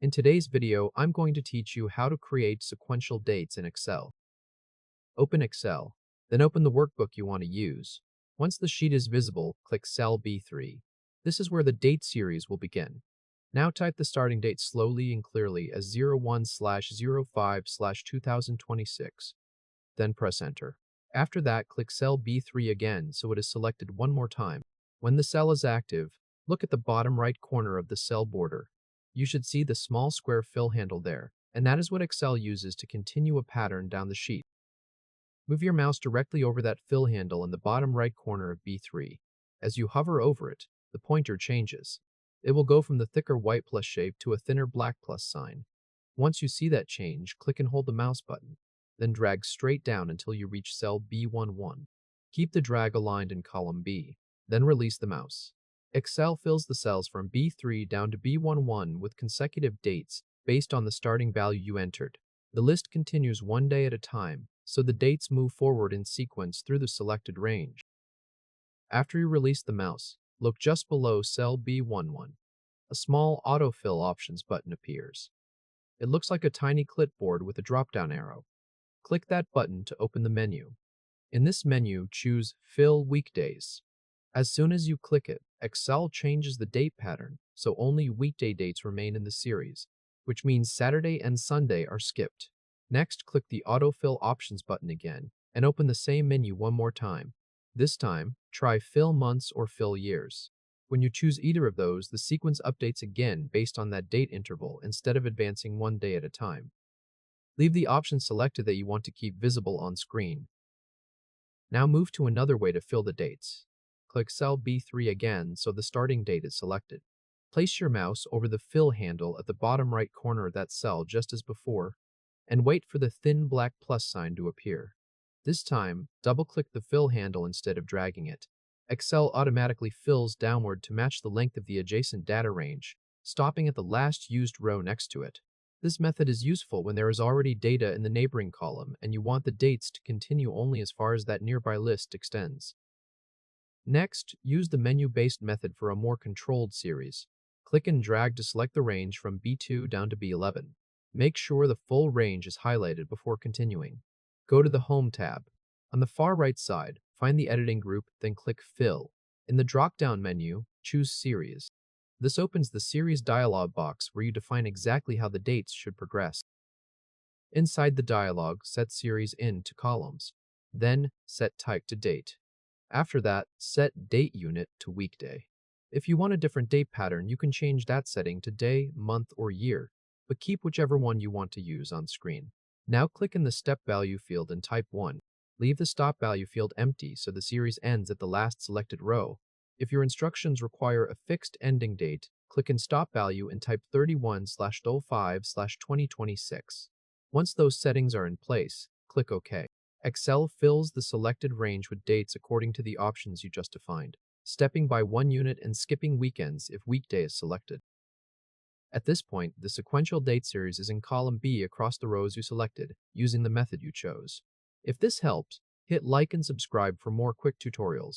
In today's video, I'm going to teach you how to create sequential dates in Excel. Open Excel, then open the workbook you want to use. Once the sheet is visible, click cell B3. This is where the date series will begin. Now type the starting date slowly and clearly as 01/05/2026, then press enter. After that, click cell B3 again so it is selected one more time. When the cell is active, look at the bottom right corner of the cell border. You should see the small square fill handle there, and that is what Excel uses to continue a pattern down the sheet. Move your mouse directly over that fill handle in the bottom right corner of B3. As you hover over it, the pointer changes. It will go from the thicker white plus shape to a thinner black plus sign. Once you see that change, click and hold the mouse button, then drag straight down until you reach cell B11. Keep the drag aligned in column B, then release the mouse. Excel fills the cells from B3 down to B11 with consecutive dates based on the starting value you entered. The list continues one day at a time, so the dates move forward in sequence through the selected range. After you release the mouse, look just below cell B11. A small AutoFill Options button appears. It looks like a tiny clipboard with a drop-down arrow. Click that button to open the menu. In this menu, choose Fill Weekdays. As soon as you click it, Excel changes the date pattern, so only weekday dates remain in the series, which means Saturday and Sunday are skipped. Next, click the AutoFill Options button again and open the same menu one more time. This time, try Fill Months or Fill Years. When you choose either of those, the sequence updates again based on that date interval instead of advancing one day at a time. Leave the option selected that you want to keep visible on screen. Now move to another way to fill the dates. Click cell B3 again so the starting date is selected. Place your mouse over the fill handle at the bottom right corner of that cell just as before, and wait for the thin black plus sign to appear. This time, double-click the fill handle instead of dragging it. Excel automatically fills downward to match the length of the adjacent data range, stopping at the last used row next to it. This method is useful when there is already data in the neighboring column and you want the dates to continue only as far as that nearby list extends. Next, use the menu-based method for a more controlled series. Click and drag to select the range from B2 down to B11. Make sure the full range is highlighted before continuing. Go to the Home tab. On the far right side, find the editing group, then click Fill. In the drop-down menu, choose Series. This opens the Series dialog box where you define exactly how the dates should progress. Inside the dialog, set Series in to columns. Then, set Type to Date. After that, set Date Unit to Weekday. If you want a different date pattern, you can change that setting to day, month, or year, but keep whichever one you want to use on screen. Now click in the Step Value field and type 1. Leave the Stop Value field empty so the series ends at the last selected row. If your instructions require a fixed ending date, click in Stop Value and type 31/05/2026. Once those settings are in place, click OK. Excel fills the selected range with dates according to the options you just defined, stepping by one unit and skipping weekends if weekday is selected. At this point, the sequential date series is in column B across the rows you selected, using the method you chose. If this helps, hit like and subscribe for more quick tutorials.